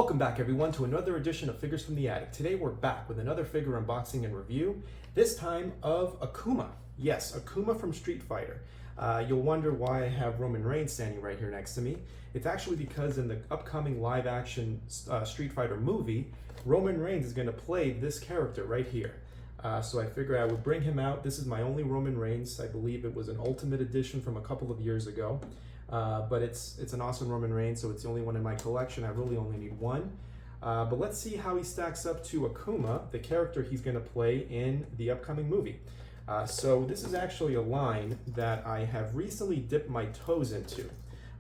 Welcome back everyone to another edition of Figures from the Attic. Today we're back with another figure unboxing and review, this time of Akuma. Yes, Akuma from Street Fighter. You'll wonder why I have Roman Reigns standing right here next to me. It's actually because in the upcoming live action Street Fighter movie, Roman Reigns is going to play this character right here. So I figured I would bring him out. This is my only Roman Reigns. I believe it was an Ultimate Edition from a couple of years ago. But it's an awesome Roman Reigns, so it's the only one in my collection. I really only need one. But let's see how he stacks up to Akuma, the character he's going to play in the upcoming movie. So this is actually a line that I have recently dipped my toes into.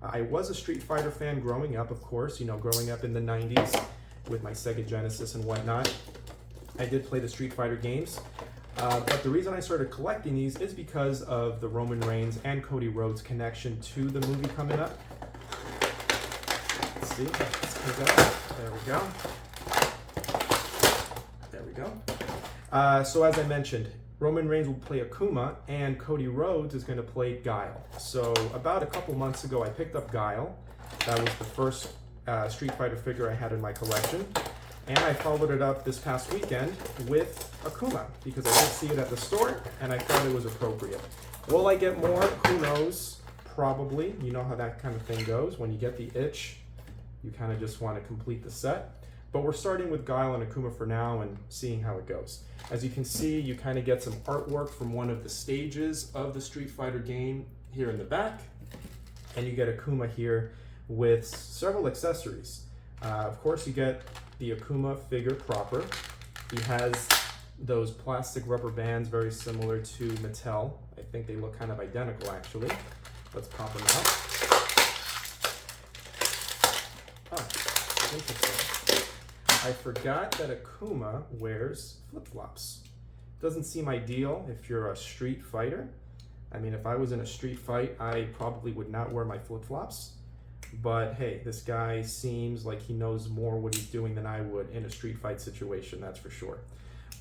I was a Street Fighter fan growing up, of course, growing up in the 90s with my Sega Genesis and whatnot. I did play the Street Fighter games. But the reason I started collecting these is because of the Roman Reigns and Cody Rhodes connection to the movie coming up. Let's see, there we go. There we go. So as I mentioned, Roman Reigns will play Akuma and Cody Rhodes is going to play Guile. So about a couple months ago I picked up Guile. That was the first Street Fighter figure I had in my collection. And I followed it up this past weekend with Akuma because I did see it at the store and I thought it was appropriate. Will I get more? Who knows? Probably. You know how that kind of thing goes. When you get the itch, you kind of just want to complete the set. But we're starting with Guile and Akuma for now and seeing how it goes. As you can see, you kind of get some artwork from one of the stages of the Street Fighter game here in the back. And you get Akuma here with several accessories. Of course, you get the Akuma figure proper. He has those plastic rubber bands very similar to Mattel. I think they look kind of identical actually. Let's pop them out. Oh, interesting. I forgot that Akuma wears flip-flops. Doesn't seem ideal if you're a Street Fighter. I mean, if I was in a street fight, I probably would not wear my flip-flops. But hey, this guy seems like he knows more what he's doing than I would in a street fight situation, that's for sure.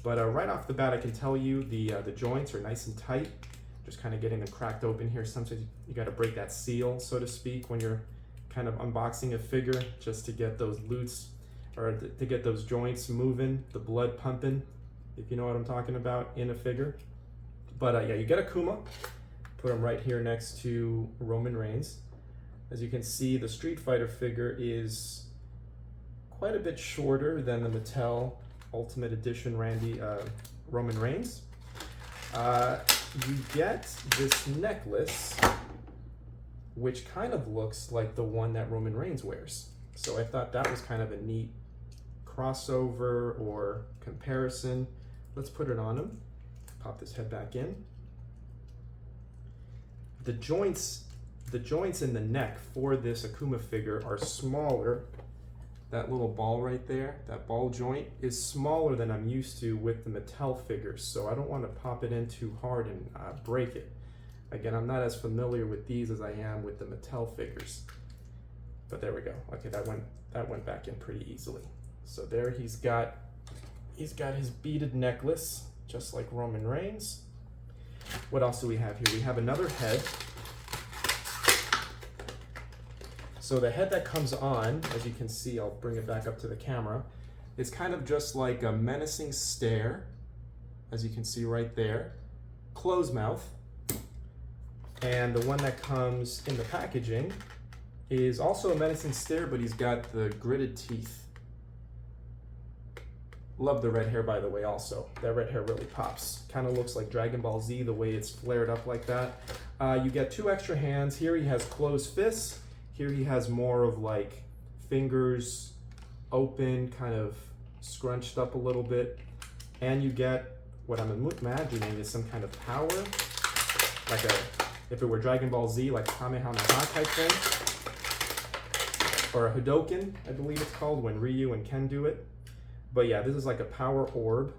But right off the bat, I can tell you the joints are nice and tight. Just kind of getting them cracked open here. Sometimes you got to break that seal, so to speak, when you're kind of unboxing a figure, just to get those loots, or to get those joints moving, the blood pumping, if you know what I'm talking about, in a figure. But yeah, you get Akuma, put him right here next to Roman Reigns. As you can see, the Street Fighter figure is quite a bit shorter than the Mattel Ultimate Edition Roman Reigns. You get this necklace, which kind of looks like the one that Roman Reigns wears. So I thought that was kind of a neat crossover or comparison. Let's put it on him. Pop this head back in. The joints in the neck for this Akuma figure are smaller. That little ball right there, that ball joint, is smaller than I'm used to with the Mattel figures, so I don't want to pop it in too hard and break it. Again, I'm not as familiar with these as I am with the Mattel figures. But there we go. Okay, that went back in pretty easily. So there he's got his beaded necklace, just like Roman Reigns. What else do we have here? We have another head. So the head that comes on, as you can see, I'll bring it back up to the camera, is kind of just like a menacing stare, as you can see right there, closed mouth. And the one that comes in the packaging is also a menacing stare, but he's got the gritted teeth. Love the red hair, by the way, also. That red hair really pops. Kind of looks like Dragon Ball Z, the way it's flared up like that. You get 2 extra hands. Here he has closed fists. Here he has more of like fingers open, kind of scrunched up a little bit. And you get what I'm imagining is some kind of power, like if it were Dragon Ball Z, like Kamehameha type thing. Or a Hadoken, I believe it's called, when Ryu and Ken do it. But yeah, this is like a power orb,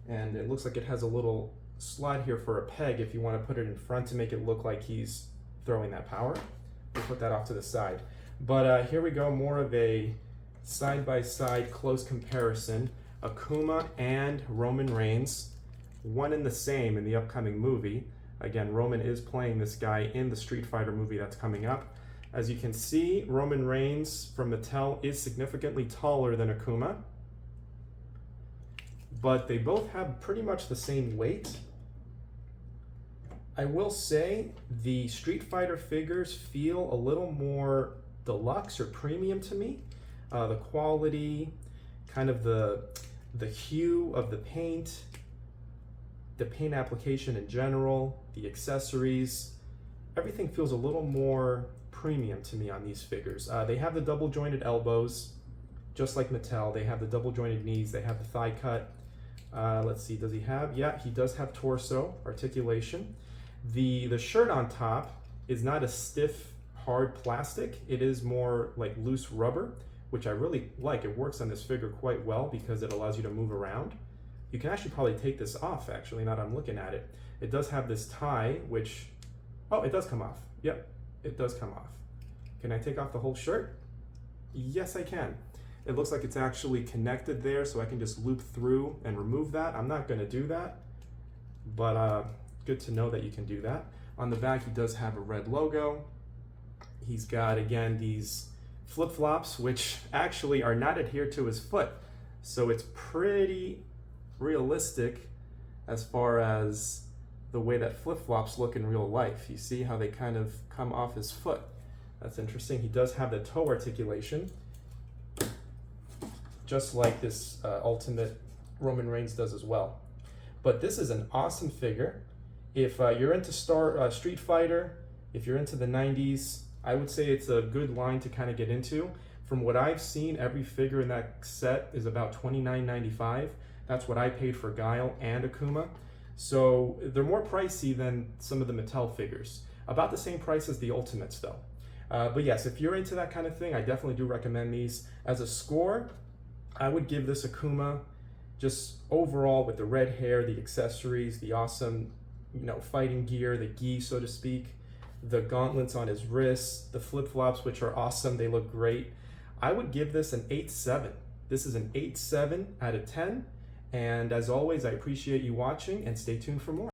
and it looks like it has a little slot here for a peg if you want to put it in front to make it look like he's throwing that power. We'll put that off to the side. But here we go, more of a side-by-side close comparison. Akuma and Roman Reigns, one and the same in the upcoming movie. Again, Roman is playing this guy in the Street Fighter movie that's coming up. As you can see, Roman Reigns from Mattel is significantly taller than Akuma, but they both have pretty much the same weight. I will say the Street Fighter figures feel a little more deluxe or premium to me. The quality, kind of the hue of the paint application in general, the accessories, everything feels a little more premium to me on these figures. They have the double jointed elbows, just like Mattel. They have the double jointed knees, they have the thigh cut. Let's see, does he have? Yeah, he does have torso articulation. The shirt on top is not a stiff, hard plastic. It is more like loose rubber, which I really like. It works on this figure quite well because it allows you to move around. You can actually probably take this off, actually, now that I'm looking at it. It does have this tie, which, oh, it does come off. Yep, it does come off. Can I take off the whole shirt? Yes, I can. It looks like it's actually connected there, so I can just loop through and remove that. I'm not gonna do that, but good to know that you can do that. On the back, he does have a red logo. He's got, again, these flip-flops, which actually are not adhered to his foot. So it's pretty realistic as far as the way that flip-flops look in real life. You see how they kind of come off his foot. That's interesting. He does have the toe articulation, just like this Ultimate Roman Reigns does as well. But this is an awesome figure. If you're into Street Fighter, if you're into the 90s, I would say it's a good line to kind of get into. From what I've seen, every figure in that set is about $29.95. That's what I paid for Guile and Akuma. So they're more pricey than some of the Mattel figures. About the same price as the Ultimates though. But yes, if you're into that kind of thing, I definitely do recommend these. As a score, I would give this Akuma, just overall with the red hair, the accessories, the awesome, fighting gear, the gi, so to speak, the gauntlets on his wrists, the flip-flops, which are awesome, they look great. I would give this an 8.7. This is an 8.7 out of 10. And as always, I appreciate you watching and stay tuned for more.